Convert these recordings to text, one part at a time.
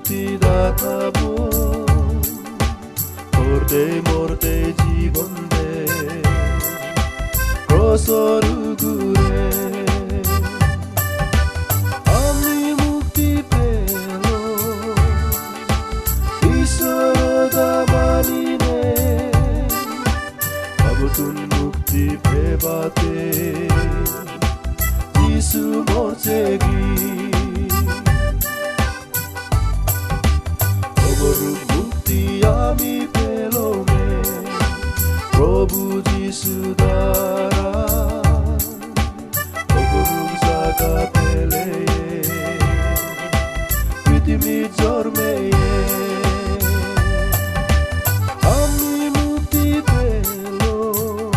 মুক্তিদাতা মরতে মরতে জীবন দে ক্রসর ঘুরে আমি মুক্তি পেল ঈশ্বর দামানিনে আবতুন মুক্তি পেবাতে যিশু মরছে গি মুক্তি আমি পেলাম প্রভু যিশু দ্বারা অপরূপ জায়গা পেলে পৃথিবীর জন্মে আমি মুক্তি পেলাম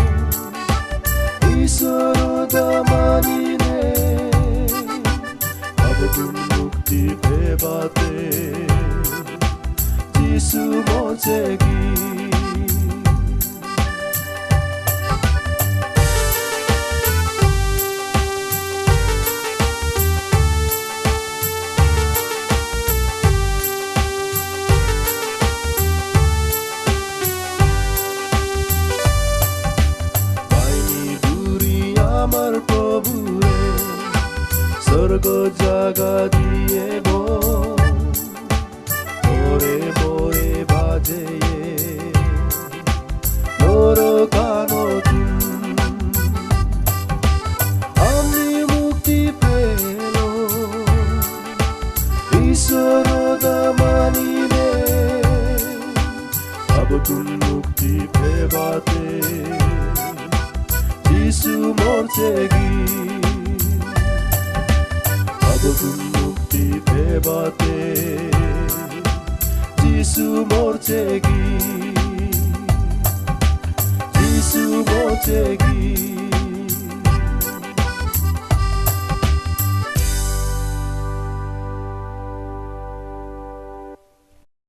ঈশ্বর দামানিনে আবতুন মুক্তি পেবাতে যিশু মরছে গি পাইনি দূরি আমার প্রভুরে স্বর্গ জাগা দিয়ে মোরে মোরে বাজে মোর কানো আমি মুক্তি পেল ঈশ্বর দামানিনে আবতুন মুক্তি পেবাতে যিশু মরছে গি আবতুন মুক্তি পেবাতে যিশু মরছে গি যিশু মরছে গি।